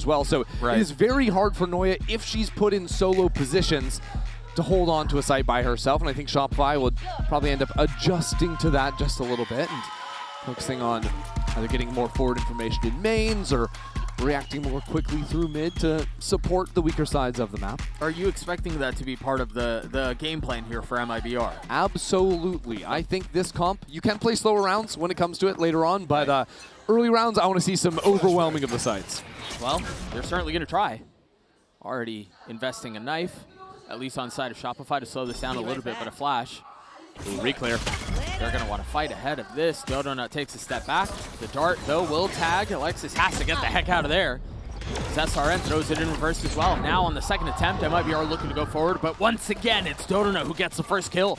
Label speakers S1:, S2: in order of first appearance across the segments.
S1: as well. So it is very hard for Noya, if she's put in solo positions, to hold on to a site by herself. And I think Shopify would probably end up adjusting to that just a little bit and focusing on either getting more forward information in mains or reacting more quickly through mid to support the weaker sides of the map.
S2: Are you expecting that to be part of the game plan here for MIBR?
S1: Absolutely. I think this comp, you can play slower rounds when it comes to it later on, but early rounds, I want to see some overwhelming of the sites.
S2: Well, they're certainly going to try. Already investing a knife, at least on side of Shopify, to slow this down a little bit, but a flash.
S1: Ooh, re-clear.
S2: They're going to want to fight ahead of this. Donut takes a step back. The dart, though, will tag. Alexis has to get the heck out of there. SRN throws it in reverse as well. Now on the second attempt, MIBR looking to go forward, but once again, it's Donut who gets the first kill.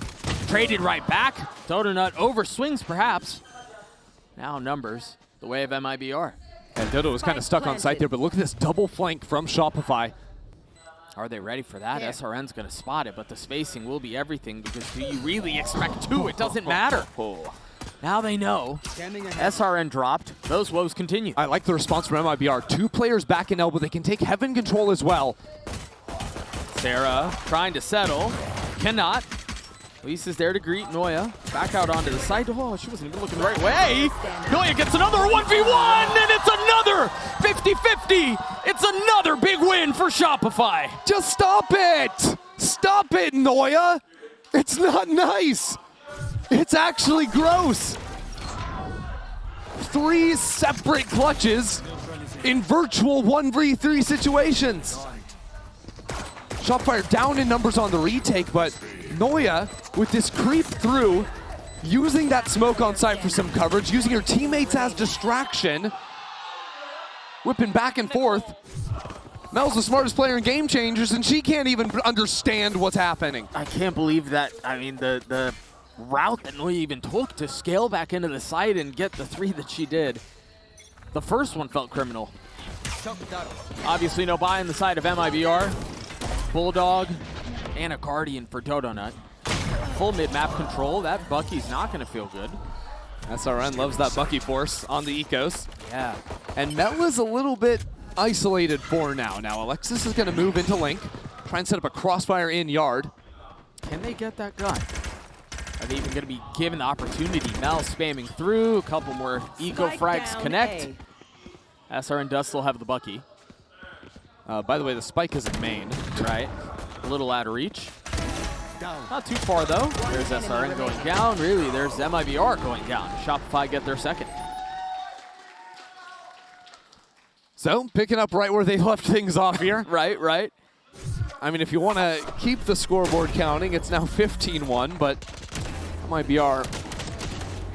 S2: Traded right back. Donut overswings, perhaps. Now numbers the way of MIBR.
S1: And Dodo was kind of stuck on site there, but look at this double flank from Shopify.
S2: Are they ready for that? Yeah. SRN's going to spot it, but the spacing will be everything, because do you really expect two? It doesn't matter. Now they know. SRN dropped. Those woes continue.
S1: I like the response from MIBR. 2 players back in elbow. They can take heaven control as well.
S2: Sarah trying to settle. Cannot. Lisa's there to greet Noya. Back out onto the side. Oh, she wasn't even looking the right way. Noya gets another 1v1, and it's another 50-50. It's another big win for Shopify.
S1: Just stop it. Stop it, Noya. It's not nice. It's actually gross. 3 separate clutches in virtual 1v3 situations. Shopify down in numbers on the retake, but Noya, with this creep through, using that smoke on site for some coverage, using her teammates as distraction, whipping back and forth. Mel's the smartest player in Game Changers, and she can't even understand what's happening.
S2: I can't believe that. I mean, the route that Noya even took to scale back into the site and get the 3 that she did. The first one felt criminal. Obviously no buy on the side of MIBR. Bulldog and a Guardian for Dodonut. Full mid-map control. That Bucky's not going to feel good.
S1: SRN loves that Bucky force on the ecos.
S2: Yeah.
S1: And Mel is a little bit isolated for now. Now Alexis is going to move into Link, try and set up a crossfire in yard.
S2: Can they get that gun? Are they even going to be given the opportunity? Mel spamming through. A couple more eco frags connect. SRN does still have the Bucky.
S1: By the way, the spike is in main.
S2: Right. A little out of reach. Not too far, though. There's SRN going down. Really, there's MIBR going down. Shopify get their second.
S1: So, picking up right where they left things off here.
S2: Right.
S1: I mean, if you want to keep the scoreboard counting, it's now 15-1, but MIBR,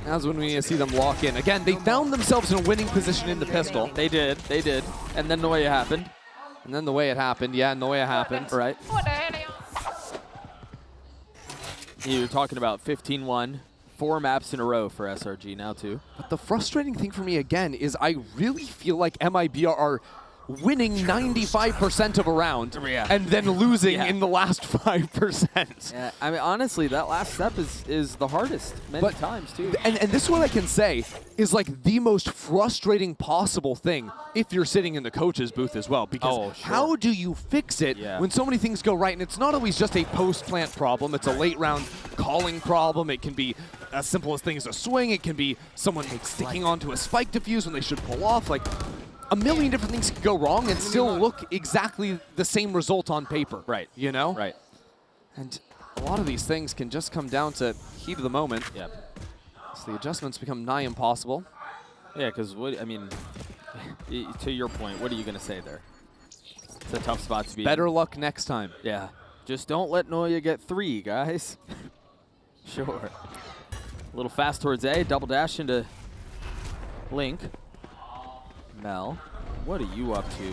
S1: that's when we need to see them lock in. Again, they found themselves in a winning position in the pistol.
S2: They did. And then Noya happened.
S1: And then the way it happened, Noya happened.
S2: Right. You're talking about 15-1, 4 maps in a row for SRG now, too.
S1: But the frustrating thing for me, again, is I really feel like MIBR are winning 95% of a round and then losing in the last 5%.
S2: Yeah, I mean, honestly, that last step is the hardest many times, too.
S1: And this is what I can say is like the most frustrating possible thing if you're sitting in the coach's booth as well. Because how do you fix it when so many things go right? And it's not always just a post-plant problem. It's a late round calling problem. It can be as simple as things a swing. It can be someone sticking onto a spike defuse when they should pull off. Like, a million different things could go wrong and still look exactly the same result on paper.
S2: Right.
S1: You know?
S2: Right.
S1: And a lot of these things can just come down to heat of the moment.
S2: Yep.
S1: So the adjustments become nigh impossible.
S2: Yeah, because, I mean, to your point, what are you going to say there? It's a tough spot to be
S1: Better
S2: in.
S1: luck next time.
S2: Yeah. Just don't let Noya get 3, guys. Sure. A little fast towards A, double dash into Link. Mel, what are you up to?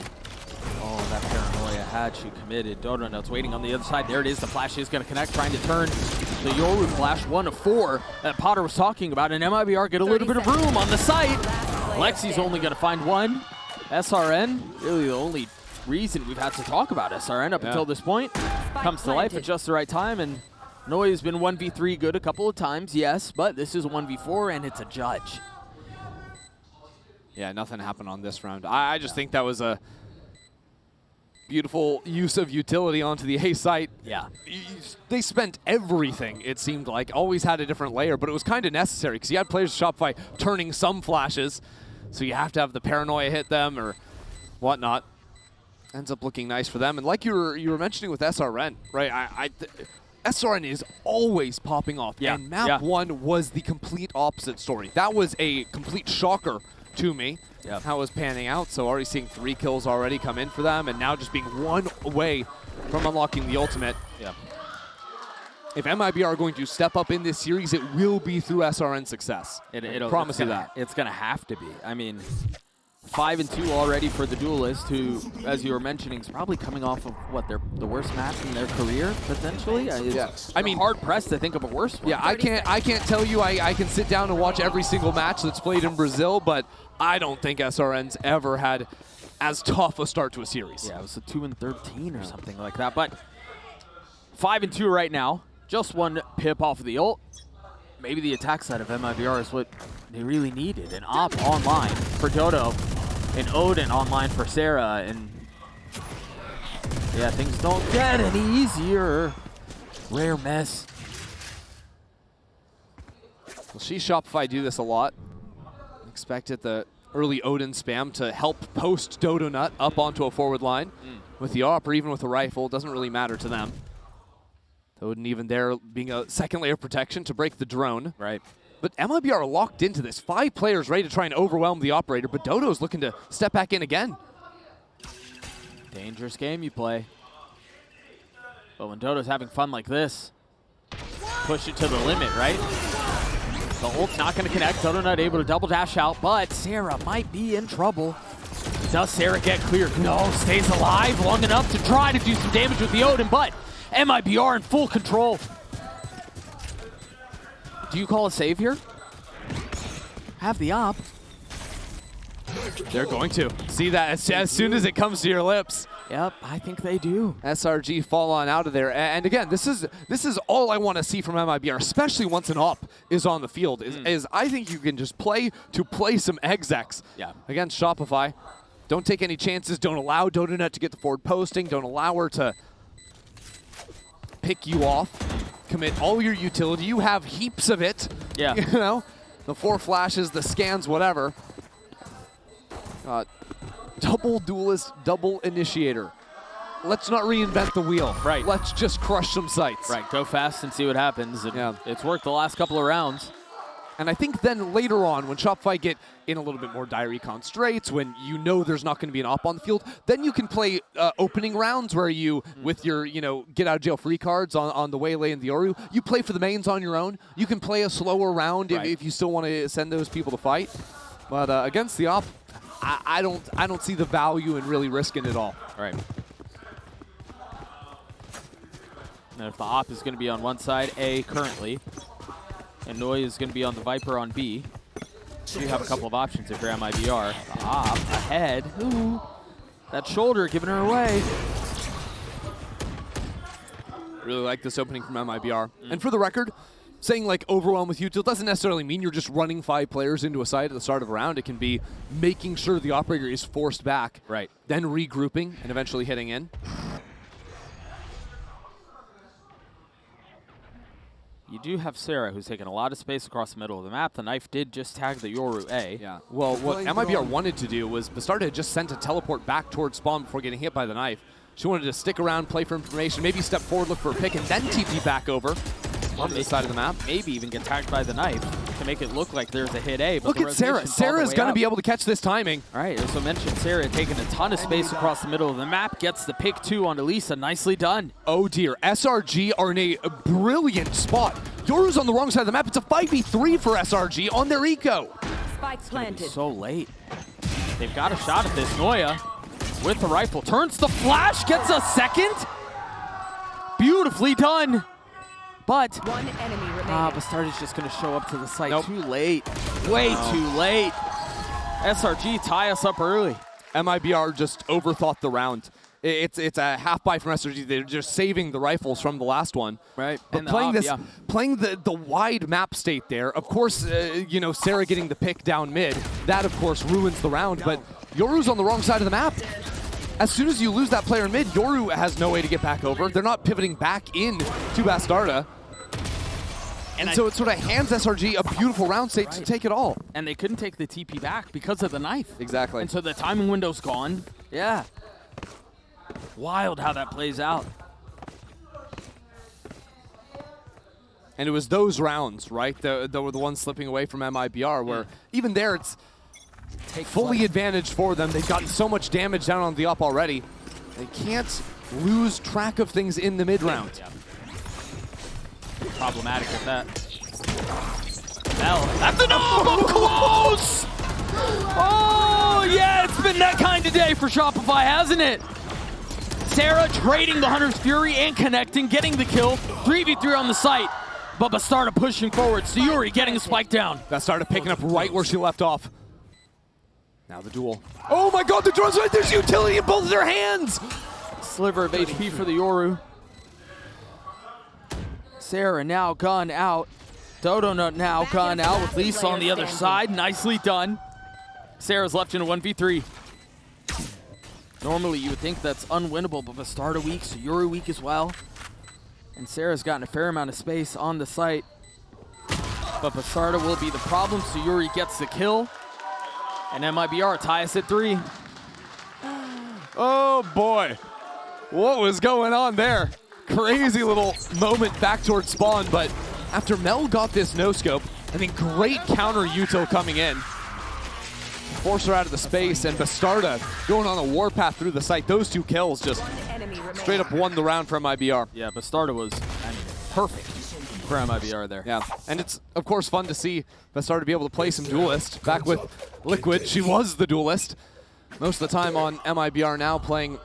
S2: Oh, that paranoia had you committed. Donut's waiting on the other side. There it is. The flash is going to connect, trying to turn the Yoru flash, 1 of 4 that Potter was talking about. And MIBR get a little bit of room on the site. Lexi's only going to find 1. SRN, really the only reason we've had to talk about SRN up until this point, comes to life at just the right time. And Noya's been 1v3 good a couple of times, yes, but this is a 1v4 and it's a judge.
S1: Yeah, nothing happened on this round. I just think that was a Beautiful use of utility onto the A site.
S2: Yeah.
S1: They spent everything, it seemed like. Always had a different layer, but it was kind of necessary because you had players of Shopify turning some flashes, so you have to have the paranoia hit them or whatnot. Ends up looking nice for them. And like you were mentioning with SRN, right? SRN is always popping off.
S2: Yeah.
S1: And map 1 was the complete opposite story. That was a complete shocker to me.
S2: Yep.
S1: How it was panning out. So already seeing 3 kills already come in for them, and now just being 1 away from unlocking the ultimate.
S2: Yep.
S1: If MIBR are going to step up in this series, it will be through SRN success.
S2: It'll
S1: promise you that.
S2: It's going to have to be. I mean, 5-2 already for the Duelist, who, as you were mentioning, is probably coming off of, what, the worst match in their career, potentially? I mean, hard-pressed to think of a worse one.
S1: Yeah, I can't tell you I can sit down and watch every single match that's played in Brazil, but I don't think SRN's ever had as tough a start to a series.
S2: Yeah, it was a 2-13 or something like that. But 5-2 right now, just 1 pip off of the ult. Maybe the attack side of MIBR is what they really needed. An op online for Dodo, and Odin online for Sarah, and yeah, things don't get any easier. Rare mess.
S1: We'll see Shopify do this a lot. Expected the early Odin spam to help post Dodo Nut up onto a forward line with the op or even with a rifle. Doesn't really matter to them. Odin even there being a second layer of protection to break the drone.
S2: Right.
S1: But MIBR are locked into this. 5 players ready to try and overwhelm the operator, but Dodo's looking to step back in again.
S2: Dangerous game you play. But when Dodo's having fun like this, push it to the limit, right? The ult's not going to connect. Dodo not able to double dash out, but Sarah might be in trouble. Does Sarah get cleared? No, stays alive long enough to try to do some damage with the Odin, but MIBR in full control. Do you call a save here? Have the op.
S1: They're going to. See that as soon as it comes to your lips.
S2: Yep, I think they do.
S1: SRG fall on out of there. And again, this is all I want to see from MIBR, especially once an op is on the field, is I think you can just play some execs against Shopify. Don't take any chances. Don't allow Dodonut to get the forward posting. Don't allow her to pick you off. Commit all your utility. You have heaps of it.
S2: Yeah.
S1: You know? The 4 flashes, the scans, whatever. Double duelist, double initiator. Let's not reinvent the wheel.
S2: Right.
S1: Let's just crush some sites.
S2: Right. Go fast and see what happens. And it's worked the last couple of rounds.
S1: And I think then later on, when Shopify get in a little bit more dire recon straits, when you know there's not going to be an op on the field, then you can play opening rounds where you, with your, get out of jail free cards on the Waylay and the Oru, you play for the mains on your own. You can play a slower round if you still want to send those people to fight. But against the op, I don't see the value in really risking it all.
S2: Right. And if the op is going to be on one side, A currently, and Noi is going to be on the Viper on B, you have a couple of options if you're MIBR. The op ahead. Ooh, that shoulder giving her away.
S1: Really like this opening from MIBR. And for the record, saying like overwhelm with util doesn't necessarily mean you're just running 5 players into a site at the start of a round. It can be making sure the operator is forced back, then regrouping and eventually hitting in.
S2: You do have Sarah, who's taking a lot of space across the middle of the map. The knife did just tag the Yoru A.
S1: Yeah. Well, what MIBR wanted to do was Bastarda had just sent a teleport back towards spawn before getting hit by the knife. She wanted to stick around, play for information, maybe step forward, look for a pick, and then TP back over on this side of the map.
S2: Maybe even get tagged by the knife to make it look like there's a hit A. But
S1: look at Sarah. Sarah's going to be able to catch this timing.
S2: All right, as I mentioned, Sarah taking a ton of space across the middle of the map, gets the pick 2 onto Lisa. Nicely done.
S1: Oh dear, SRG are in a brilliant spot. Yoru's on the wrong side of the map. It's a 5v3 for SRG on their eco.
S3: Spike planted.
S2: So late. They've got a shot at this. Noya with the rifle turns the flash, gets a second. Beautifully done. But
S3: one enemy remaining.
S2: Bastarda's just going to show up to the site too late. Way too late. SRG tie us up early.
S1: MIBR just overthought the round. It's a half buy from SRG. They're just saving the rifles from the last one.
S2: Right.
S1: But
S2: and
S1: playing the wide map state there, of course, Sarah getting the pick down mid, that of course ruins the round, but Yoru's on the wrong side of the map. as soon as you lose that player in mid, Yoru has no way to get back over. They're not pivoting back in to Bastarda. And so it sort of hands SRG a beautiful round state to take it all.
S2: And they couldn't take the TP back because of the knife.
S1: Exactly.
S2: And so the timing window's gone. Yeah. Wild how that plays out.
S1: And it was those rounds, right, that were the ones slipping away from MIBR, where even there it's fully advantage for them. They've gotten so much damage down on the up already. They can't lose track of things in the mid round.
S2: Yeah. Problematic with that. Mel, that's enough! I'm close! Oh, yeah, it's been that kind of day for Shopify, hasn't it? Sarah trading the Hunter's Fury and connecting, getting the kill. 3v3 on the site. But Bastarda pushing forward. Sayuri getting a spike down.
S1: Bastarda picking up right where she left off. Now the duel. Oh my god, the drone's right! There's utility in both of their hands!
S2: Sliver of HP for the Yoru. Sarah now gone out. Dodonut now gone out with Lisa on the other side. Nicely done. Sarah's left in a 1v3. Normally you would think that's unwinnable, but Bastarda weak, so Yoru weak as well. And Sarah's gotten a fair amount of space on the site. But Bastarda will be the problem, so Yuri gets the kill. And MIBR tie us at 3.
S1: Oh boy. What was going on there? Crazy little moment back towards spawn, but after Mel got this no-scope, I think great counter util coming in. Force her out of the space, and Bastarda going on a warpath through the site. Those 2 kills just straight up won the round for MIBR.
S2: Yeah, Bastarda was perfect for MIBR there.
S1: Yeah, and it's, of course, fun to see Bastarda be able to play some duelist. Back with Liquid, she was the duelist. Most of the time on MIBR now playing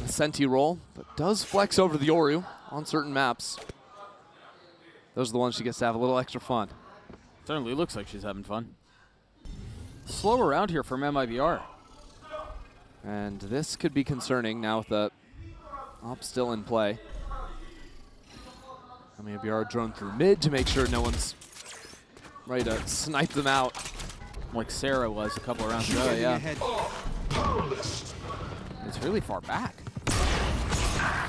S1: a Senti role, but does flex over the Yoru on certain maps. Those are the ones she gets to have a little extra fun.
S2: Certainly looks like she's having fun. Slow around here from MIBR.
S1: And this could be concerning now with the op still in play. MIBR drone through mid to make sure no one's ready to snipe them out.
S2: Like Sarah was a couple of rounds ago, yeah. It's really far back.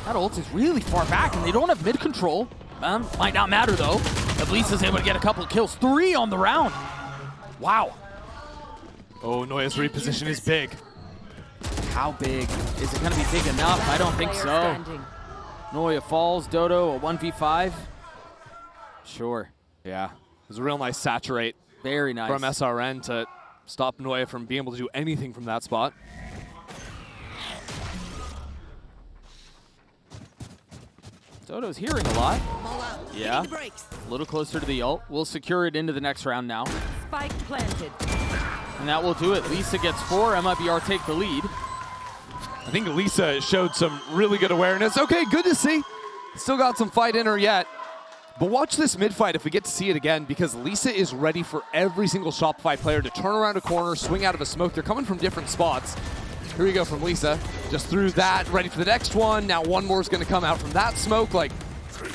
S2: That ult is really far back, and they don't have mid control. Might not matter, though. At least is able to get a couple of kills. 3 on the round. Wow.
S1: Oh, Noya's reposition is big.
S2: How big? Is it going to be big enough? I don't think so. Noya falls. Dodo, a 1v5. Sure.
S1: Yeah. It was a real nice saturate.
S2: Very nice.
S1: From SRN to stop Noya from being able to do anything from that spot.
S2: Dodo's hearing a lot. Yeah. A little closer to the ult. We'll secure it into the next round now.
S3: Spike planted.
S1: And that will do it. Lisa gets 4. MIBR take the lead. I think Lisa showed some really good awareness. Okay, good to see. Still got some fight in her yet. But watch this mid fight if we get to see it again, because Lisa is ready for every single Shopify player to turn around a corner, swing out of a smoke. They're coming from different spots. Here we go from Lisa. Just through that, ready for the next one. Now one more is going to come out from that smoke. Like,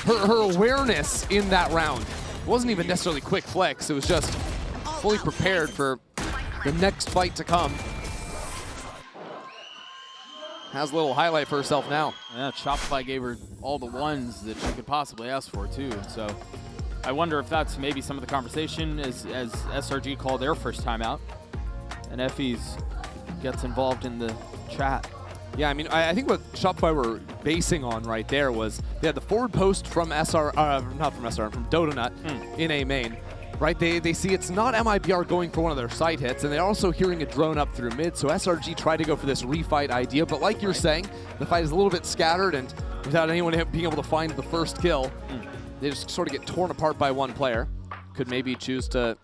S1: her awareness in that round wasn't even necessarily quick flex. It was just fully prepared for the next fight to come. Has a little highlight for herself now.
S2: Yeah, Shopify gave her all the ones that she could possibly ask for, too. So I wonder if that's maybe some of the conversation as SRG called their first time out. And Effie's gets involved in the chat.
S1: Yeah, I mean, I think what Shopify were basing on right there was they had the forward post from not from SR, from Dodonut in A main. Right, they see it's not MIBR going for one of their side hits, and they're also hearing a drone up through mid, so SRG tried to go for this refight idea, but like you're saying, the fight is a little bit scattered, and without anyone being able to find the first kill, they just sort of get torn apart by one player. Could maybe choose to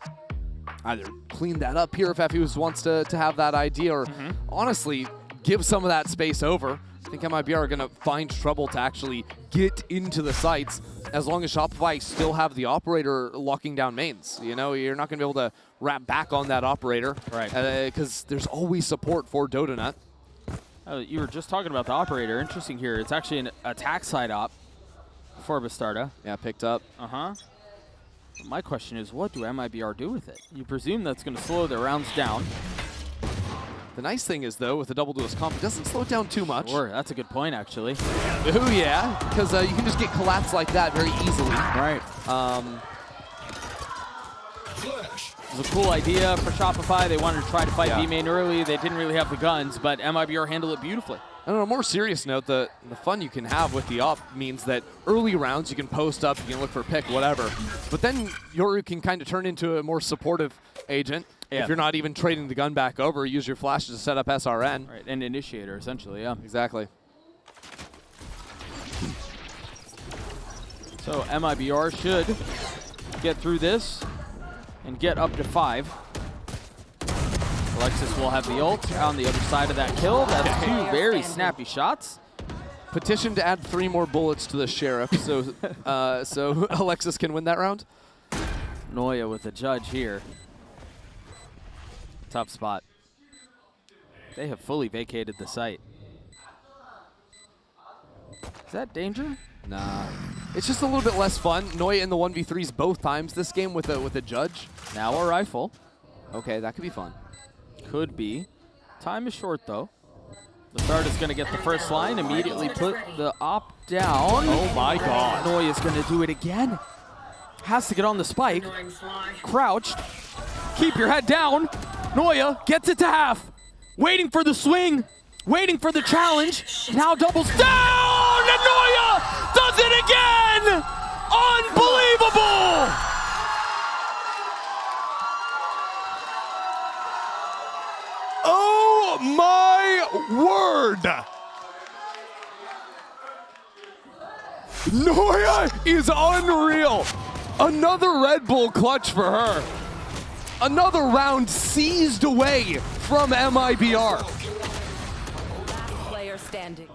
S1: either clean that up here if Effie wants to have that idea, or honestly, give some of that space over. I think MIBR are going to find trouble to actually get into the sites as long as Shopify still have the operator locking down mains. You know, you're not going to be able to wrap back on that operator, right? Because there's always support for Dodonut.
S2: You were just talking about the operator. Interesting here. It's actually an attack side op for Bastarda.
S1: Yeah, picked up.
S2: My question is, what do MIBR do with it? You presume that's going to slow their rounds down.
S1: The nice thing is, though, with the double duelist comp, it doesn't slow it down too much.
S2: Sure, that's a good point, actually.
S1: Oh, yeah, because you can just get collapsed like that very easily.
S2: Right. It was a cool idea for Shopify. They wanted to try to fight B main early. They didn't really have the guns, but MIBR handled it beautifully.
S1: And on a more serious note, the fun you can have with the up means that early rounds you can post up, you can look for a pick, whatever. But then Yoru can kind of turn into a more supportive agent. Yeah. If you're not even trading the gun back over, use your flashes to set up SRN.
S2: Right, an initiator, essentially, yeah.
S1: Exactly.
S2: So MIBR should get through this and get up to 5. Alexis will have the ult on the other side of that kill. That's 2 very snappy shots.
S1: Petition to add 3 more bullets to the Sheriff so so Alexis can win that round.
S2: Noya with the judge here. Tough spot. They have fully vacated the site. Is that danger?
S1: Nah. It's just a little bit less fun. Noya in the 1v3s both times this game with a judge.
S2: Now a rifle.
S1: Okay, that could be fun.
S2: Could be. Time is short, though. The start is going to get the first line, immediately put the op down.
S1: Oh my god.
S2: Noya is going to do it again. Has to get on the spike. Crouched. Keep your head down. Noya gets it to half. Waiting for the swing. Waiting for the challenge. Now doubles down. And Noya does it again. Unbelievable.
S1: Oh my word! Noya is unreal. Another Red Bull clutch for her. Another round seized away from MIBR.
S3: Player standing.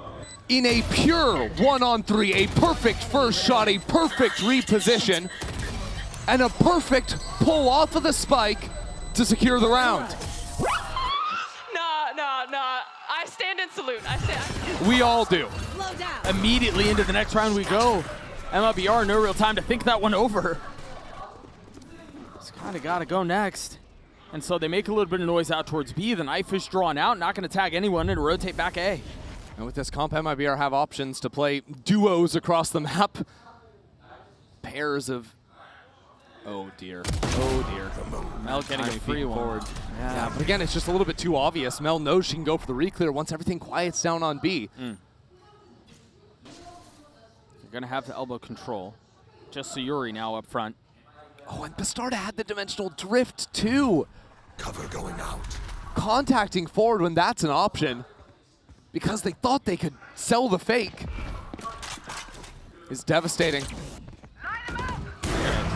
S1: In a pure 1-on-3, a perfect first shot, a perfect reposition, and a perfect pull off of the spike to secure the round.
S4: Nah. I stand and salute.
S1: We all do.
S3: Slow down.
S2: Immediately into the next round we go. MIBR, no real time to think that one over. It's kind of got to go next. And so they make a little bit of noise out towards B. The knife is drawn out, not going to tag anyone, and rotate back A.
S1: And with this comp, MIBR have options to play duos across the map. Pairs of... Oh dear. Oh dear.
S2: Mel getting a free one. Forward.
S1: Yeah, but again, it's just a little bit too obvious. Mel knows she can go for the reclear once everything quiets down on B.
S2: You're going to have to elbow control. Just Sayuri now up front.
S1: Oh, and Bastarda had the dimensional drift too.
S5: Cover going out.
S1: Contacting forward when that's an option, because they thought they could sell the fake, is devastating.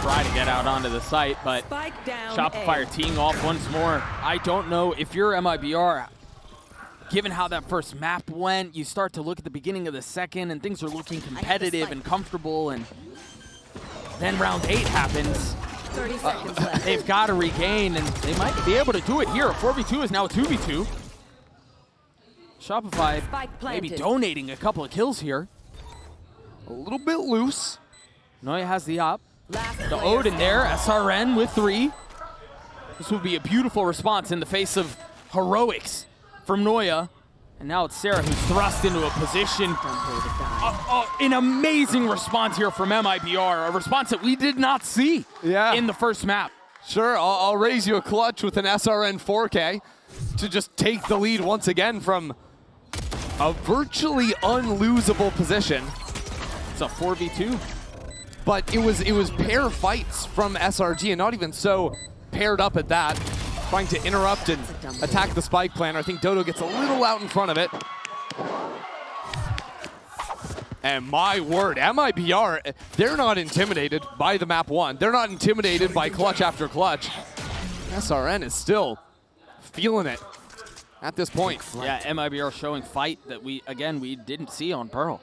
S2: Try to get out onto the site, but Shopify are teeing off once more. I don't know if you're MIBR, given how that first map went, you start to look at the beginning of the second and things are looking competitive and comfortable, and then round 8 happens.
S3: 30 seconds left.
S2: They've got to regain, and they might be able to do it here. A 4v2 is now a 2v2. Shopify maybe donating a couple of kills here.
S1: A little bit loose.
S2: Noya has the op. The Odin there, SRN with 3. This would be a beautiful response in the face of heroics from Noya. And now it's Sarah who's thrust into a position. An amazing response here from MIBR, a response that we did not see in the first map.
S1: Sure, I'll raise you a clutch with an SRN 4K to just take the lead once again from a virtually unlosable position.
S2: It's a 4v2.
S1: But it was pair fights from SRG, and not even so paired up at that. Trying to interrupt and attack the spike planner. I think Dodo gets a little out in front of it. And my word, MIBR, they're not intimidated by the map 1. They're not intimidated by clutch after clutch. SRN is still feeling it at this point.
S2: Yeah, MIBR showing fight that we didn't see on Pearl.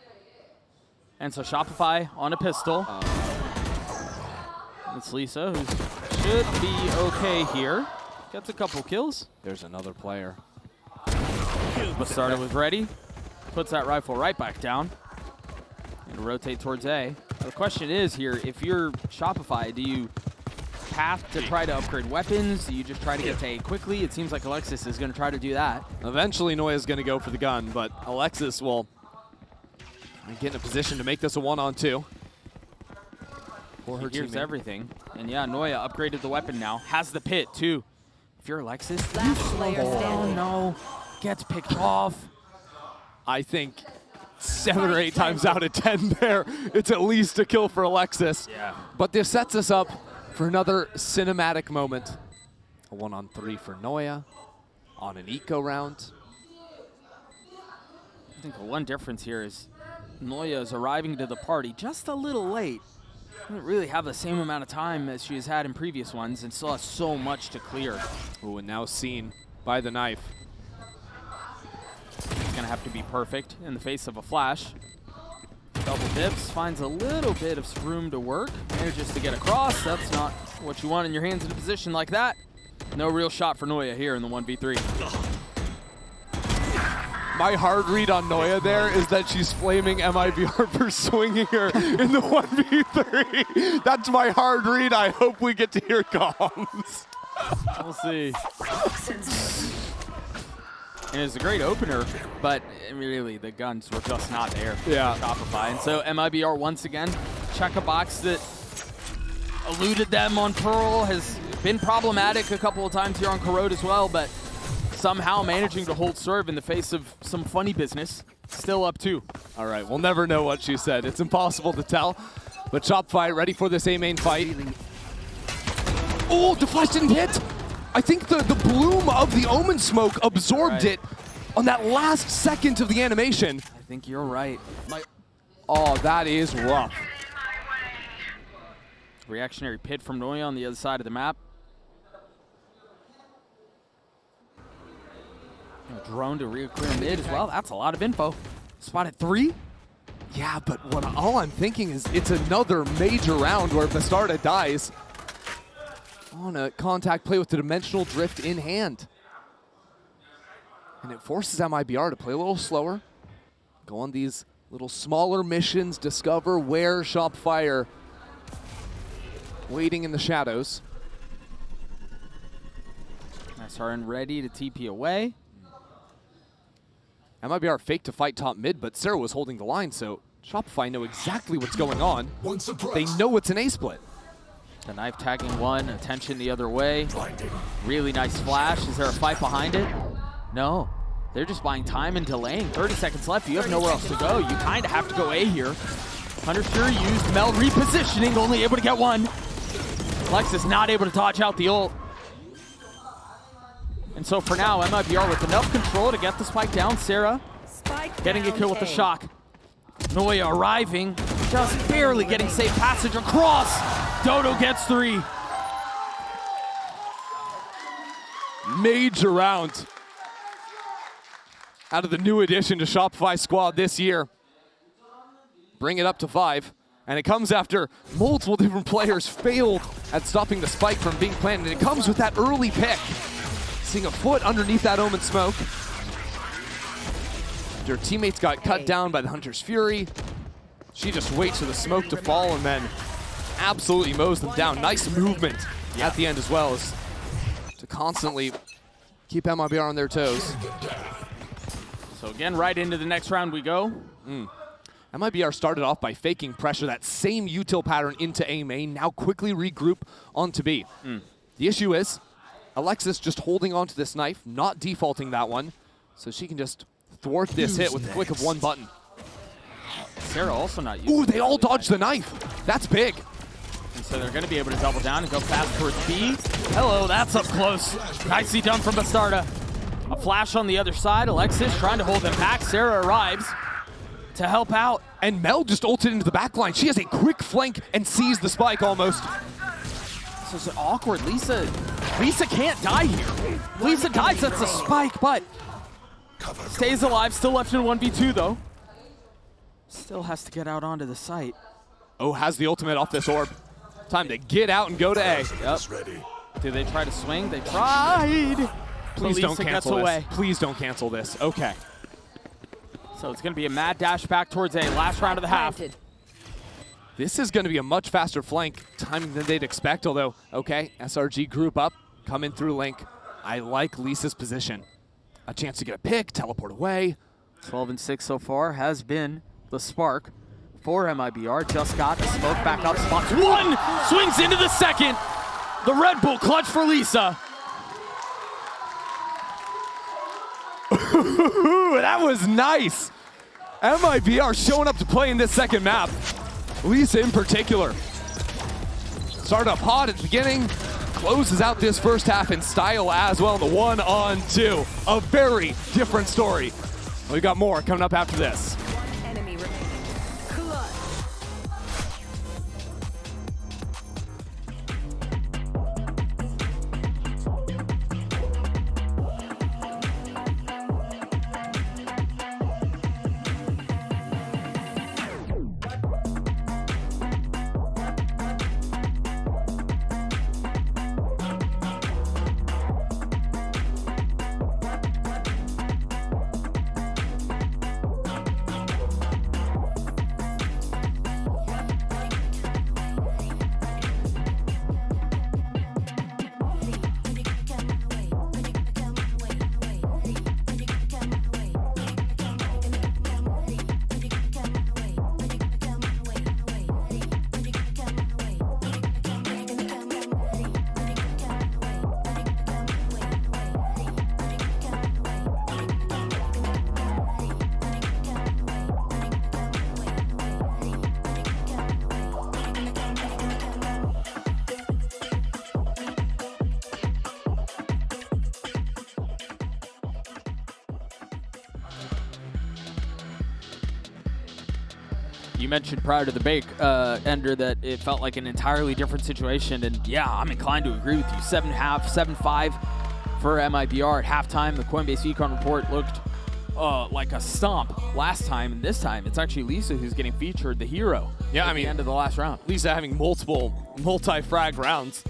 S2: And so Shopify on a pistol. It's Lisa, who should be okay here. Gets a couple kills.
S1: There's another player.
S2: Bastarda was ready. Puts that rifle right back down. And rotate towards A. The question is here, if you're Shopify, do you path to try to upgrade weapons? Do you just try to get to A quickly? It seems like Alexis is going to try to do that.
S1: Eventually, Noya's going to go for the gun, but Alexis will get in a position to make this a 1-on-2.
S2: Here's everything. And yeah, Noya upgraded the weapon now. Has the pit, too. If you're Alexis,
S3: Last player
S2: oh
S3: standing.
S2: no. Gets picked off.
S1: I think 7 or 8 times out of 10 there, it's at least a kill for Alexis.
S2: Yeah.
S1: But this sets us up for another cinematic moment. A 1-on-3 for Noya on an eco round.
S2: I think the one difference here is Noya is arriving to the party just a little late. Doesn't really have the same amount of time as she has had in previous ones and still has so much to clear.
S1: Ooh, and now seen by the knife.
S2: It's going to have to be perfect in the face of a flash. Double dips, finds a little bit of room to work. Manages to get across. That's not what you want in your hands in a position like that. No real shot for Noya here in the 1v3.
S1: My hard read on Noya there is that she's flaming MIBR for swinging her in the 1v3. That's my hard read. I hope we get to hear comms.
S2: We'll see. And it's a great opener, but really the guns were just not there for Shopify. And so MIBR once again, check a box that eluded them on Pearl, has been problematic a couple of times here on Corrode as well, but somehow managing to hold serve in the face of some funny business. Still up 2.
S1: All right, we'll never know what she said. It's impossible to tell. But Shopify ready for this A main fight. Oh, the flash didn't hit. I think the bloom of the Omen smoke absorbed it on that last second of the animation.
S2: I think you're right.
S1: Oh, that is rough.
S2: Reactionary pit from Noya on the other side of the map. A drone to re-clear mid as well. That's a lot of info. Spotted 3.
S1: Yeah, but all I'm thinking is it's another major round where Bastarda dies on a contact play with the dimensional drift in hand. And it forces MIBR to play a little slower, go on these little smaller missions, discover where Shopify are waiting in the shadows.
S2: SRN ready to TP away.
S1: MIBR faked to fight top mid, but Sarah was holding the line, so Shopify know exactly what's going on. They know it's an A-split.
S2: The knife tagging one, attention the other way. Really nice flash. Is there a fight behind it? No. They're just buying time and delaying. 30 seconds left. You have nowhere else to go. You kind of have to go A here. Hunter's Fury used. Mel repositioning, only able to get one. Alexis not able to dodge out the ult. And so for now, MIBR with enough control to get the spike down. Sarah getting a kill with the shock. Noya arriving, just barely getting safe passage across. Dodo gets 3.
S1: Major round out of the new addition to Shopify squad this year. Bring it up to 5. And it comes after multiple different players failed at stopping the spike from being planted. And it comes with that early pick. Seeing a foot underneath that Omen smoke. Her teammates got cut down by the Hunter's Fury. She just waits for the smoke to fall and then absolutely mows them down. Nice movement at the end as well as to constantly keep MIBR on their toes.
S2: So again, right into the next round we go.
S1: MIBR started off by faking pressure, that same util pattern into A main, now quickly regroup onto B. The issue is Alexis just holding onto this knife, not defaulting that one, so she can just thwart this hit with the click of one button.
S2: Sarah also not using.
S1: Ooh, they all dodged the knife. That's big.
S2: And so they're going to be able to double down and go fast towards B. Hello, that's up close. Nicely done from Bastarda. A flash on the other side. Alexis trying to hold them back. Sarah arrives to help out.
S1: And Mel just ulted into the back line. She has a quick flank and sees the spike almost.
S2: This is awkward. Lisa can't die here. Lisa dies, that's a spike, but stays alive. Still left in 1v2 though. Still has to get out onto the site.
S1: Oh, has the ultimate off this orb. Time to get out and go to A.
S2: Yep. Did they try to swing? They tried.
S1: Please don't cancel this. Please don't cancel this. Okay.
S2: So it's going to be a mad dash back towards A. Last round of the half.
S1: This is going to be a much faster flank timing than they'd expect, although, okay, SRG group up, coming through Link. I like Lisa's position. A chance to get a pick, teleport away.
S2: 12 and 6 so far has been the spark for MIBR. Just got the smoke back up. Spots one, swings into the second. The Red Bull clutch for Lisa.
S1: That was nice. MIBR showing up to play in this second map. Lisa in particular. Started up hot at the beginning, closes out this first half in style as well. The 1-on-2, a very different story. We got more coming up after this.
S3: One enemy remaining. Clutch.
S2: You mentioned prior to the break, Ender, that it felt like an entirely different situation, and yeah, I'm inclined to agree with you. 7.5 for MIBR at halftime. The Coinbase Econ report looked like a stomp last time, and this time it's actually Lisa who's getting featured, the hero.
S1: Yeah,
S2: at the end of the last round.
S1: Lisa having multi-frag rounds,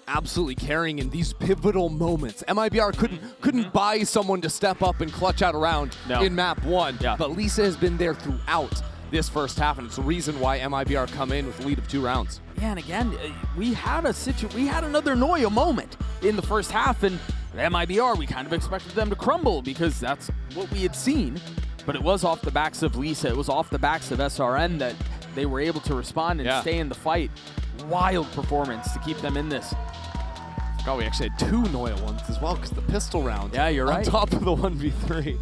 S1: absolutely carrying in these pivotal moments. MIBR couldn't buy someone to step up and clutch out a round in map 1, but Lisa has been there throughout this first half, and it's the reason why MIBR come in with a lead of 2 rounds.
S2: Yeah, and again, we had another Noya moment in the first half, and MIBR, we kind of expected them to crumble because that's what we had seen, but it was off the backs of Lisa, it was off the backs of SRN that they were able to respond and stay in the fight. Wild performance to keep them in this.
S1: God, we actually had 2 Noya ones as well because the pistol round.
S2: Yeah, you're right.
S1: On top of the 1v3.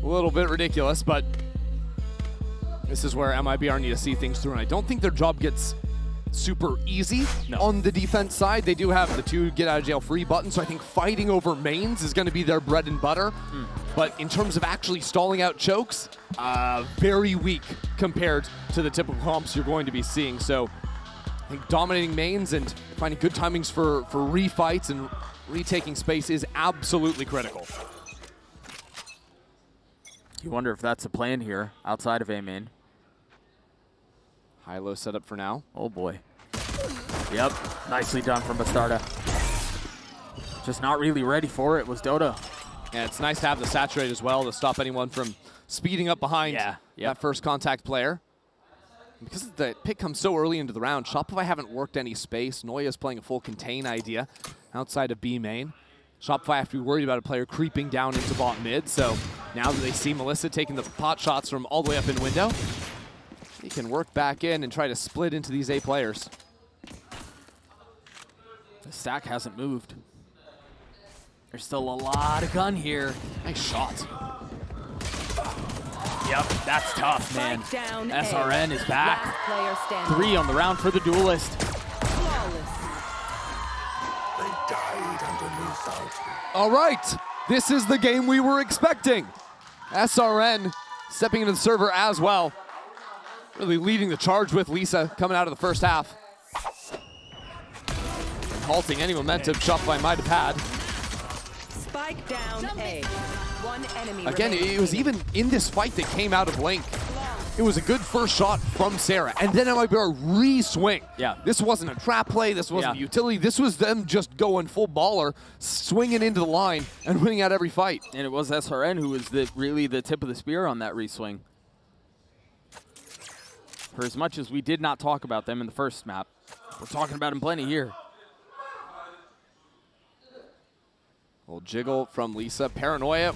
S1: A little bit ridiculous, but this is where MIBR need to see things through, and I don't think their job gets super easy on the defense side. They do have the 2 get out of jail free buttons, so I think fighting over mains is going to be their bread and butter. But in terms of actually stalling out chokes, very weak compared to the typical comps you're going to be seeing. So I think dominating mains and finding good timings for refights and retaking space is absolutely critical.
S2: You wonder if that's a plan here outside of A main.
S1: High-low setup for now.
S2: Oh boy. Yep, nicely done from Bastarda. Just not really ready for it was Dota.
S1: And it's nice to have the saturate as well to stop anyone from speeding up behind that first contact player. Because the pick comes so early into the round, Shopify haven't worked any space. Noya's playing a full contain idea outside of B main. Shopify have to be worried about a player creeping down into bot mid, so now that they see Melissa taking the pot shots from all the way up in window, he can work back in and try to split into these A players.
S2: The stack hasn't moved. There's still a lot of gun here.
S1: Nice shot.
S2: Yep, that's tough, man.
S3: Down
S2: SRN is back.
S3: Last player standing.
S2: 3 on the round for the duelist.
S3: Flawless.
S1: All right, this is the game we were expecting. SRN stepping into the server as well. Really leading the charge with Lisa coming out of the first half. And halting any momentum Shopify might have had.
S3: Spike down A. One enemy
S1: Again, it was even in this fight that came out of Link. It was a good first shot from Sarah, and then MIBR re-swing.
S2: Yeah.
S1: This wasn't a trap play, this wasn't utility, this was them just going full baller, swinging into the line, and winning out every fight.
S2: And it was SRN who was really the tip of the spear on that re-swing. For as much as we did not talk about them in the first map, we're talking about them plenty here.
S1: Little jiggle from Lisa. Paranoia,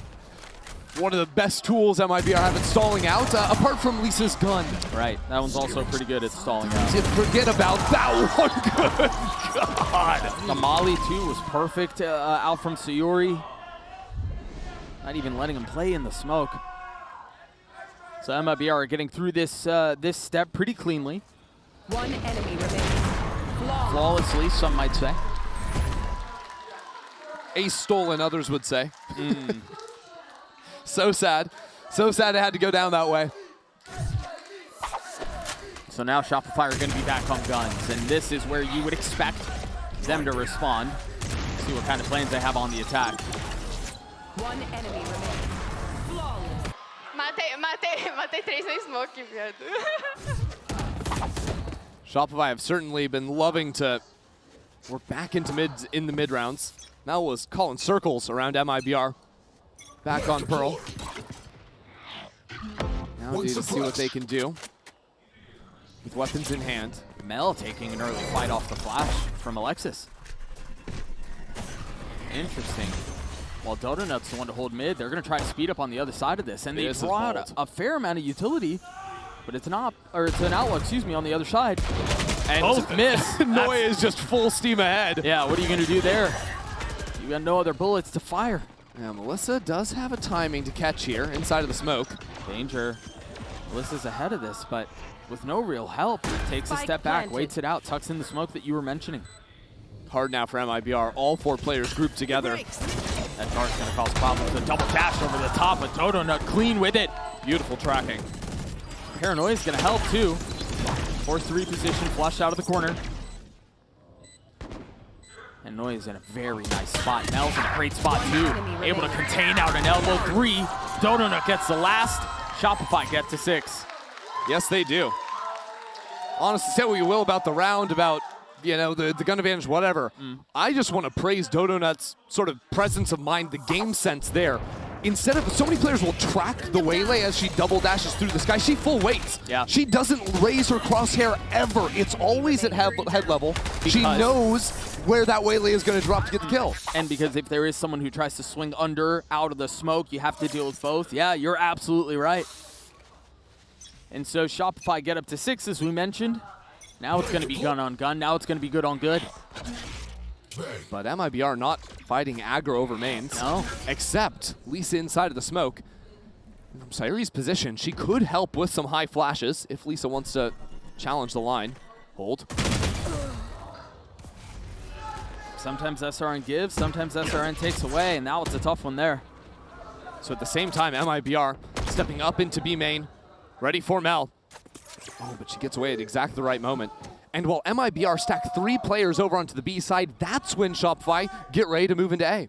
S1: one of the best tools MIBR have in stalling out, apart from Lisa's gun.
S2: Right, that one's also pretty good at stalling out.
S1: Did forget about that one. Good God.
S2: The Molly, too, was perfect out from Sayuri. Not even letting him play in the smoke. So MIBR are getting through this this step pretty cleanly.
S3: One enemy remaining.
S2: Flawlessly, some might say.
S1: Ace stolen, others would say. So sad. So sad it had to go down that way.
S2: So now Shopify are going to be back on guns, and this is where you would expect them to respond. See what kind of plans they have on the attack.
S3: One enemy remaining. Flawless.
S4: Matei 3 sem smoke, viado.
S1: Shopify have certainly been loving to work back into in the mid rounds. Mel was calling circles around MIBR. Back on Pearl. Now need to see what they can do with weapons in hand.
S2: Mel taking an early fight off the flash from Alexis. Interesting. While Dodonut's the one to hold mid, they're going to try to speed up on the other side of this. And they draw out a fair amount of utility, but it's not, or it's an outlaw, excuse me, on the other side. And both miss.
S1: Noe is just full steam ahead.
S2: Yeah, what are you going to do there? You got no other bullets to fire.
S1: Yeah, Melissa does have a timing to catch here inside of the smoke.
S2: Danger. Melissa's ahead of this, but with no real help. Takes a step back, waits it out, tucks in the smoke that you were mentioning.
S1: Hard now for MIBR. All 4 players grouped together.
S2: That dart's going to cause problems. A double dash over the top, but Dodonut clean with it. Beautiful tracking. Paranoia's going to help, too. 4-3 position, flush out of the corner. And Noia's in a very nice spot. Mel's in a great spot, too. Able to contain out an elbow 3. Dodonut gets the last. Shopify get to 6.
S1: Yes, they do. Honestly, say what you will about the round, about the gun advantage, whatever. I just want to praise Dodonut's sort of presence of mind, the game sense there. Instead of, so many players will track the waylay as she double dashes through the sky. She full weights.
S2: Yeah.
S1: She doesn't raise her crosshair ever. It's always at head level. She knows where that waylay is going to drop to get the kill.
S2: And because if there is someone who tries to swing under, out of the smoke, you have to deal with both. Yeah, you're absolutely right. And so Shopify get up to 6, as we mentioned. Now it's going to be gun on gun. Now it's going to be good on good.
S1: But MIBR not fighting aggro over mains.
S2: No.
S1: Except Lisa inside of the smoke. From Sayuri's position, she could help with some high flashes if Lisa wants to challenge the line. Hold.
S2: Sometimes SRN gives, sometimes SRN takes away, and now it's a tough one there.
S1: So at the same time, MIBR stepping up into B main, ready for Mel. Oh, but she gets away at exactly the right moment. And while MIBR stack 3 players over onto the B side, that's when Shopify get ready to move into A.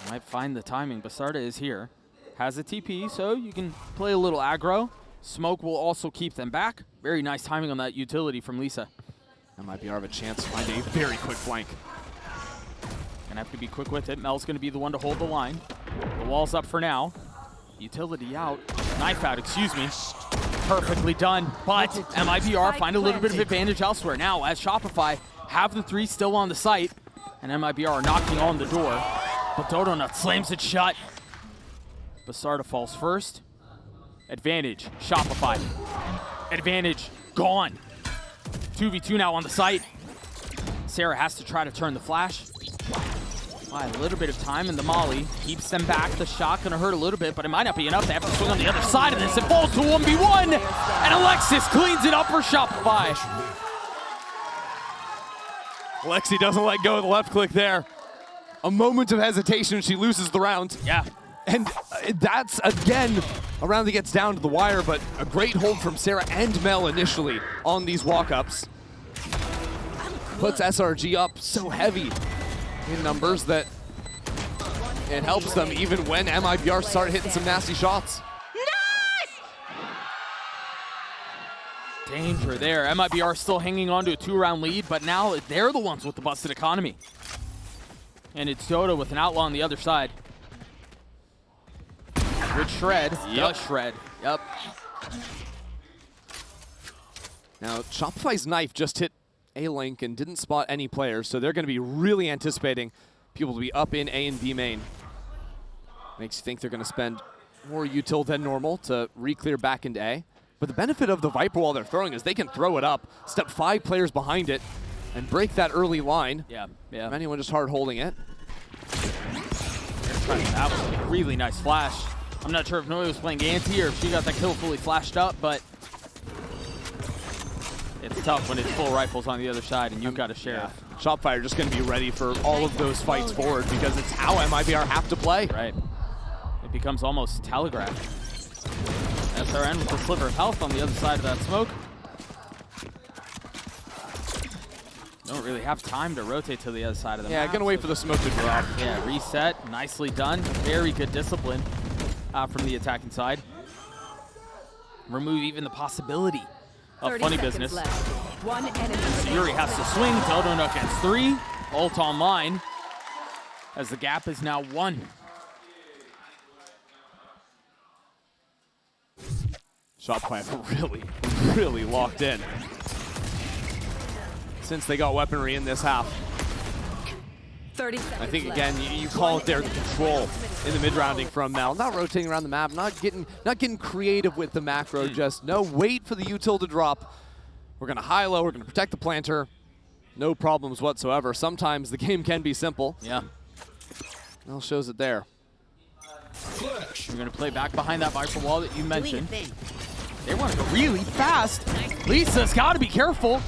S2: Might find the timing. Basarda is here. Has a TP, so you can play a little aggro. Smoke will also keep them back. Very nice timing on that utility from Lisa.
S1: MIBR have a chance to find a very quick flank.
S2: Gonna have to be quick with it. Mel's gonna be the one to hold the line. The wall's up for now. Utility out. Knife out, excuse me. Perfectly done, but MIBR find a little bit of advantage elsewhere. Now, as Shopify have the 3 still on the site, and MIBR are knocking on the door, but Dodonut slams it shut. Basarda falls first. Advantage, Shopify. Advantage, gone. 2v2 now on the site. Sarah has to try to turn the flash. A little bit of time, and the Molly keeps them back. The shot gonna hurt a little bit, but it might not be enough. They have to swing on the other side of this. It falls to 1v1, and Alexis cleans it up for Shopify.
S1: Lexi doesn't let go of the left click there. A moment of hesitation, she loses the round.
S2: Yeah.
S1: And that's, again, a round that gets down to the wire, but a great hold from Sarah and Mel initially on these walk-ups. Puts SRG up so heavy in numbers that it helps them even when MIBR start hitting some nasty shots.
S2: Danger there. MIBR still hanging on to a 2-round lead, but now they're the ones with the busted economy. And it's Dodo with an outlaw on the other side. Good shred.
S1: Yep.
S2: The shred. Yep.
S1: Now, Shopify's knife just hit A-Link and didn't spot any players, so they're going to be really anticipating people to be up in A and B main. Makes you think they're going to spend more util than normal to re-clear back into A. But the benefit of the Viper wall they're throwing is they can throw it up, step 5 players behind it, and break that early line.
S2: Yeah.
S1: Anyone just hard holding it.
S2: That was a really nice flash. I'm not sure if Noya was playing anti or if she got that kill fully flashed up, but it's tough when it's full rifles on the other side and you've got a sheriff.
S1: Yeah. Shopify are just going to be ready for all of those fights forward because it's how MIBR have to play.
S2: Right. It becomes almost telegraphed. SRN with the sliver of health on the other side of that smoke. Don't really have time to rotate to the other side of the map.
S1: Yeah, gonna wait for the smoke to drop.
S2: Yeah, reset. Nicely done. Very good discipline from the attacking side. Remove even the possibility of funny business.
S3: One enemy.
S2: Yuri has to swing. Dodo gets 3. Ult online. As the gap is now 1.
S1: Shopify really locked in since they got weaponry in this half.
S3: 30 seconds
S1: I think
S3: left.
S1: again you call it there the control in the mid rounding from Mel, not rotating around the map, not getting creative with the macro. Just no, wait for the util to drop. We're gonna high low. We're gonna protect the planter. No problems whatsoever. Sometimes the game can be simple.
S2: Yeah.
S1: Mel shows it there.
S2: We're going to play back behind that Viper wall that you mentioned. They want to go really fast. Lisa's got to be careful.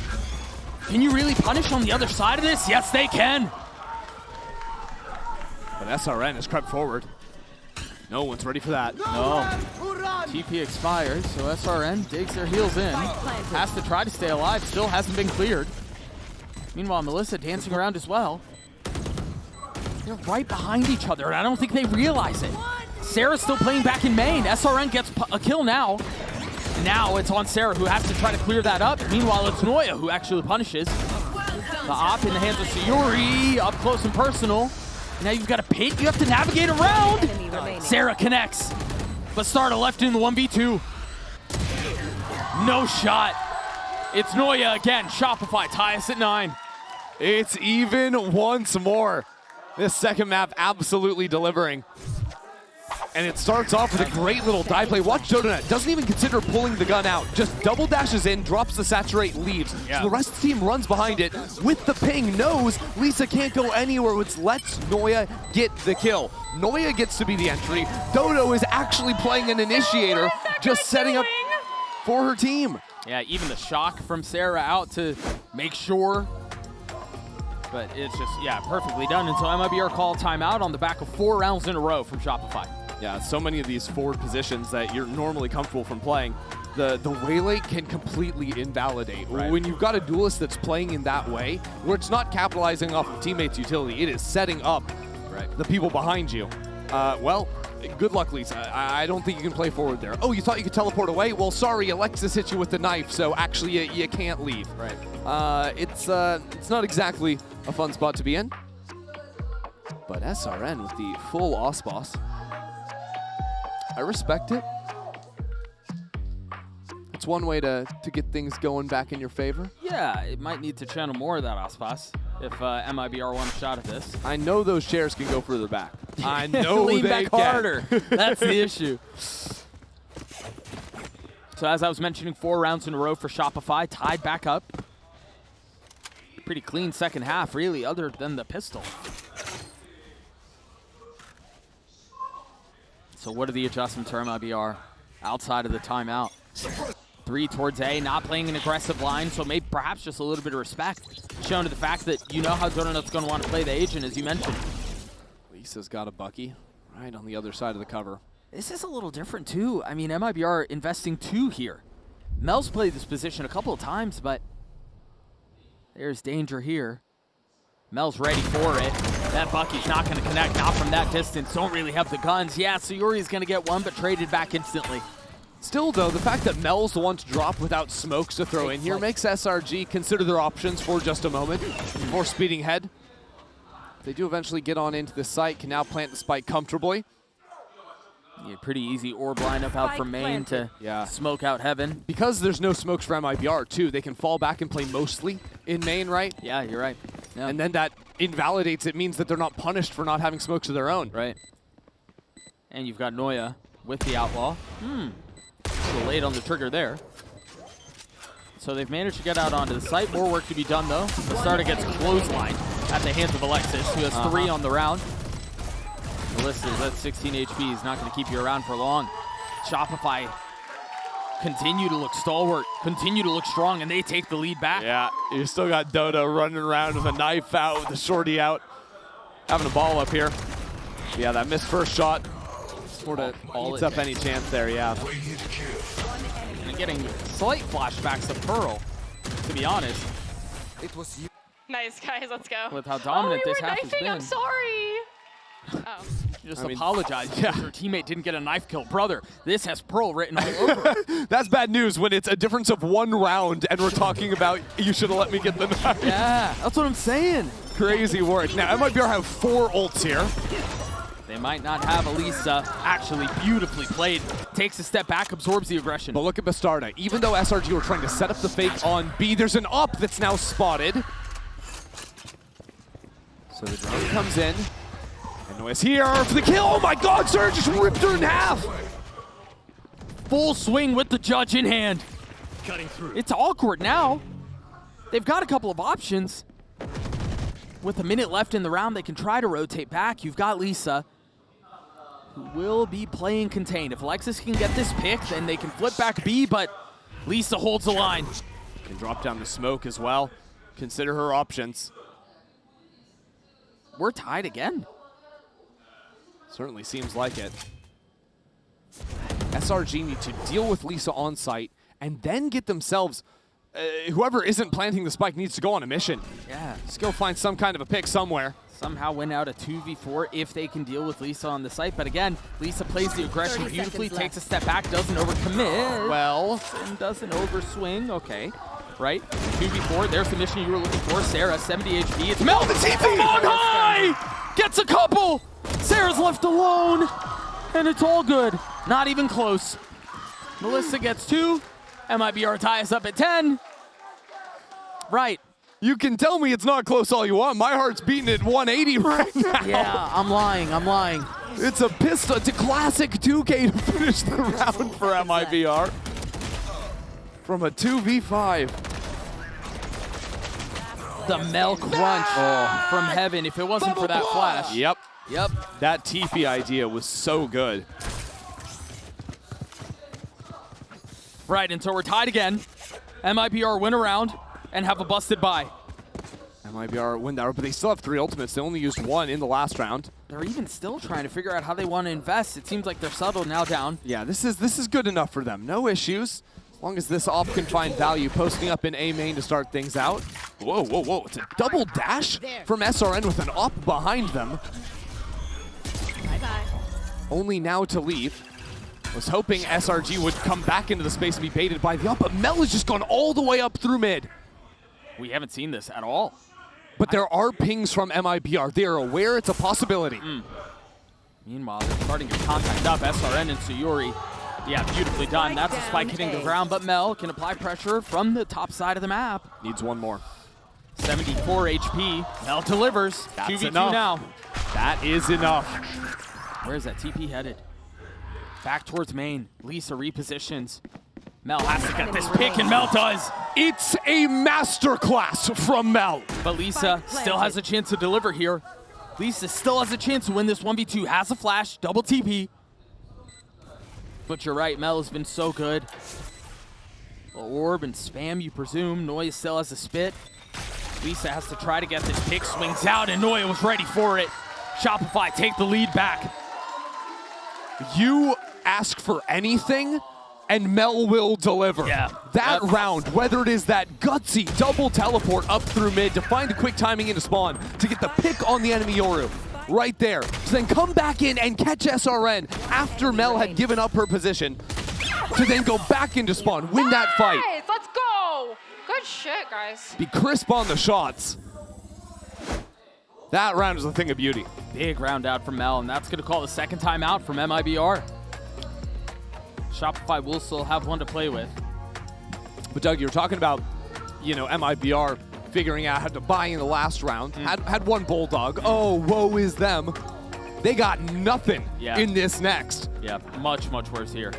S2: Can you really punish on the other side of this? Yes, they can.
S1: But SRN has crept forward. No one's ready for that.
S2: No. TP expires, so SRN digs their heels in. Has to try to stay alive. Still hasn't been cleared. Meanwhile, Melissa dancing around as well. They're right behind each other, and I don't think they realize it. Sarah's still playing back in main. SRN gets a kill now. Now it's on Sarah, who has to try to clear that up. Meanwhile, it's Noya who actually punishes. The op in the hands of Sayuri, up close and personal. Now you've got a pit you have to navigate around. Sarah connects, but Starta left in the 1v2. No shot. It's Noya again. Shopify tie us at 9.
S1: It's even once more. This second map absolutely delivering. And it starts off with a great little dive play. Watch Dodonet, doesn't even consider pulling the gun out. Just double dashes in, drops the saturate, leaves. Yeah. So the rest of the team runs behind it with the ping, knows Lisa can't go anywhere, which lets Noya get the kill. Noya gets to be the entry. Dodo is actually playing an initiator, just setting up for her team.
S2: Yeah, even the shock from Sarah out to make sure. But it's just, yeah, perfectly done. And so MIBR call timeout on the back of 4 rounds in a row from Shopify.
S1: Yeah, so many of these forward positions that you're normally comfortable from playing, the waylay can completely invalidate. Right. When you've got a duelist that's playing in that way, where it's not capitalizing off of teammates' utility, it is setting up the people behind you. Well, good luck, Lisa. I don't think you can play forward there. Oh, you thought you could teleport away? Well, sorry, Alexis hit you with the knife, so actually you can't leave. Right. It's not exactly a fun spot to be in. But SRN with the full OSPOS. I respect it. It's one way to get things going back in your favor.
S2: Yeah, it might need to channel more of that OSPOS if MIBR want a shot at this.
S1: I know those chairs can go further back. I know
S2: Lean
S1: they
S2: back
S1: can.
S2: harder. That's the issue. So as I was mentioning, 4 rounds in a row for Shopify, tied back up. Pretty clean second half, really, other than the pistol. So what are the adjustments for MIBR outside of the timeout? 3 towards A, not playing an aggressive line, so maybe perhaps just a little bit of respect shown to the fact that you know how Donut's going to want to play the agent, as you mentioned.
S1: Lisa's got a Bucky right on the other side of the cover.
S2: This is a little different, too. I mean, MIBR investing 2 here. Mel's played this position a couple of times, but there's danger here. Mel's ready for it. That Bucky's not going to connect, not from that distance. Don't really have the guns. Yeah, Sayuri's going to get one, but traded back instantly.
S1: Still, though, the fact that Mel's the one to drop without smokes to throw in here makes SRG consider their options for just a moment before speeding ahead. They do eventually get on into the site, can now plant the spike comfortably.
S2: Yeah, pretty easy orb lineup out from main to smoke out heaven.
S1: Because there's no smokes for MIBR, too, they can fall back and play mostly in main, right?
S2: Yeah, you're right. Yeah.
S1: And then that invalidates it, means that they're not punished for not having smokes of their own.
S2: Right. And you've got Noya with the Outlaw. A little late on the trigger there. So they've managed to get out onto the site. More work to be done, though. Bastarda gets clotheslined at the hands of Alexis, who has 3 on the round. Melissa's at 16 HP. He's not going to keep you around for long. Shopify continue to look stalwart, continue to look strong, and they take the lead back.
S1: Yeah, you still got Dota running around with a knife out, with a shorty out, having a ball up here. Yeah, that missed first shot sort of eats up any chance there, yeah.
S2: And getting slight flashbacks of Pearl, to be honest.
S5: It was you.
S4: Nice, guys. Let's go.
S2: With how dominant this half has been.
S4: I'm sorry. Oh.
S2: Just apologize because your teammate didn't get a knife kill. Brother, this has Pearl written all over it.
S1: That's bad news when it's a difference of 1 round and we're talking about you should have let me get the knife.
S2: Yeah, that's what I'm saying.
S1: Crazy work. Now, MIBR have 4 ults here.
S2: They might not have Elisa. Actually beautifully played. Takes a step back, absorbs the aggression.
S1: But look at Bastarda. Even though SRG were trying to set up the fake on B, there's an up that's now spotted. So the drone comes in. And Noya's here for the kill. Oh my god, Surge just ripped her in half.
S2: Full swing with the judge in hand.
S5: Cutting through.
S2: It's awkward now. They've got a couple of options. With a minute left in the round, they can try to rotate back. You've got Lisa, who will be playing contained. If Alexis can get this pick, then they can flip back B, but Lisa holds the line.
S1: Can drop down the smoke as well. Consider her options.
S2: We're tied again.
S1: Certainly seems like it. SRG need to deal with Lisa on site and then get themselves, whoever isn't planting the spike needs to go on a mission.
S2: Yeah.
S1: Just go find some kind of a pick somewhere.
S2: Somehow win out a 2v4 if they can deal with Lisa on the site. But again, Lisa plays the aggression beautifully, takes a step back, doesn't overcommit.
S1: Well.
S2: And doesn't overswing. Okay. Right? 2v4, there's the mission you were looking for. Sarah, 70 HP. It's Mel, the TP on high! Gets a couple! Sarah's left alone, and it's all good. Not even close. Melissa gets 2. MIBR ties up at 10. Right.
S1: You can tell me it's not close all you want. My heart's beating at 180 right now.
S2: Yeah, I'm lying.
S1: It's a pistol. It's a classic 2K to finish the round for MIBR. From a 2v5.
S2: The Mel crunch from heaven. If it wasn't for that flash.
S1: Yep.
S2: Yep.
S1: That TP idea was so good.
S2: Right, and so we're tied again. MIBR win a round and have a busted bye.
S1: MIBR win that, but they still have 3 ultimates. They only used 1 in the last round.
S2: They're even still trying to figure out how they want to invest. It seems like they're subtle now down.
S1: Yeah, this is good enough for them. No issues. As long as this op can find value, posting up in A main to start things out. Whoa, whoa, whoa. It's a double dash from SRN with an op behind them.
S4: Bye-bye.
S1: Only now to leave. Was hoping SRG would come back into the space and be baited by the up, but Mel has just gone all the way up through mid.
S2: We haven't seen this at all.
S1: But there are pings from MIBR. They are aware it's a possibility.
S2: Meanwhile, they're starting to contact up SRN and Sayuri. Yeah, beautifully done. That's a spike hitting the ground, but Mel can apply pressure from the top side of the map.
S1: Needs 1 more.
S2: 74 HP. Mel delivers.
S1: That's
S2: 2v2
S1: enough.
S2: now.
S1: That is enough.
S2: Where's that TP headed? Back towards main. Lisa repositions. Mel has to get this pick, and Mel does.
S1: It's a masterclass from Mel.
S2: But Lisa still has a chance to deliver here. Lisa still has a chance to win this 1v2. Has a flash, double TP. But you're right, Mel has been so good. Orb and spam, you presume. Noya still has a spit. Lisa has to try to get this pick. Swings out, and Noya was ready for it. Shopify take the lead back.
S1: You ask for anything, and Mel will deliver.
S2: Yeah.
S1: That round, whether it is that gutsy double teleport up through mid to find a quick timing into spawn, to get the pick on the enemy Yoru, right there. To then come back in and catch SRN after Mel had given up her position, to then go back into spawn, win that fight.
S4: Nice, let's go. Good shit, guys.
S1: Be crisp on the shots. That round is a thing of beauty.
S2: Big round out from Mel, and that's going to call the second time out from MIBR. Shopify will still have one to play with.
S1: But Doug, you were talking about, MIBR figuring out how to buy in the last round. Had one Bulldog. Oh, woe is them. They got nothing in this next.
S2: Yeah, much, much worse here.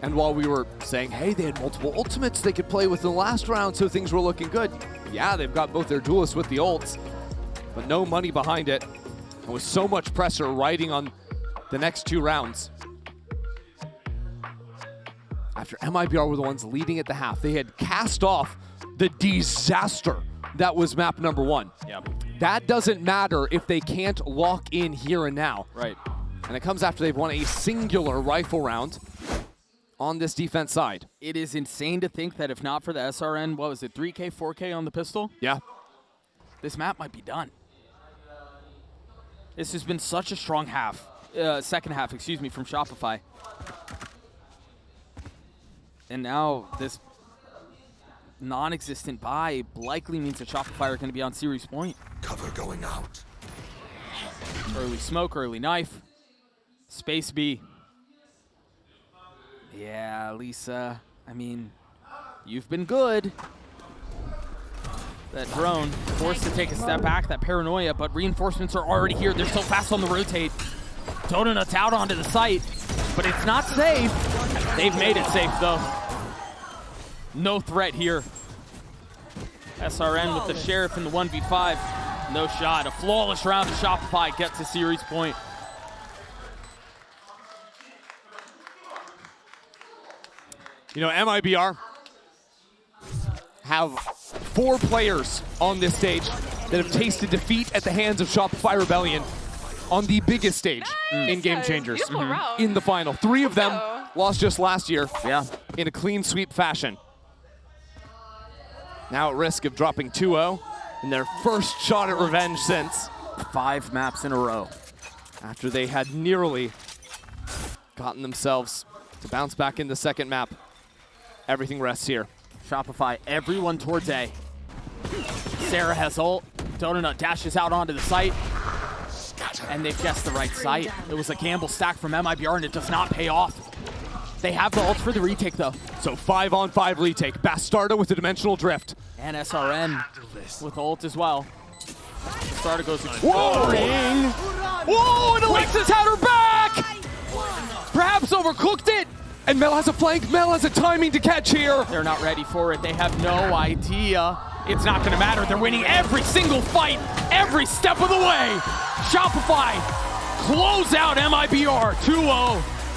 S1: And while we were saying, hey, they had multiple ultimates they could play with in the last round, so things were looking good. Yeah, they've got both their duelists with the ults, but no money behind it. And with so much pressure riding on the next 2 rounds. After MIBR were the ones leading at the half, they had cast off the disaster that was map number 1.
S2: Yep.
S1: That doesn't matter if they can't lock in here and now.
S2: Right.
S1: And it comes after they've won a singular rifle round on this defense side.
S2: It is insane to think that if not for the SRN, what was it, 3K, 4K on the pistol?
S1: Yeah.
S2: This map might be done. This has been such a strong second half, from Shopify. And now this non-existent buy likely means that Shopify are going to be on series point.
S5: Cover going out.
S2: Early smoke, early knife. Space B. Yeah, Lisa, I mean, you've been good. That drone forced to take a step back, that paranoia, but reinforcements are already here. They're so fast on the rotate. Donut's out onto the site, but it's not safe. They've made it safe, though. No threat here. SRN with the Sheriff in the 1v5. No shot. A flawless round to Shopify gets to series point.
S1: MIBR have 4 players on this stage that have tasted defeat at the hands of Shopify Rebellion on the biggest stage in Game Changers in the final. 3 of them lost just last year in a clean sweep fashion. Now at risk of dropping 2-0 in their first shot at revenge since.
S2: 5 maps in a row.
S1: After they had nearly gotten themselves to bounce back in the second map. Everything rests here.
S2: Shopify, everyone towards A. Sarah has ult. Donut dashes out onto the site. And they've guessed the right site. It was a gamble stack from MIBR, and it does not pay off. They have the ult for the retake, though.
S1: So 5-on-5 retake. Bastardo with the dimensional drift.
S2: And SRN with ult as well. Bastardo goes exploring.
S1: Whoa, and Alexis had her back! Perhaps overcooked it. And Mel has a flank. Mel has a timing to catch here.
S2: They're not ready for it. They have no idea. It's not going to matter. They're winning every single fight, every step of the way. Shopify close out MIBR 2-0.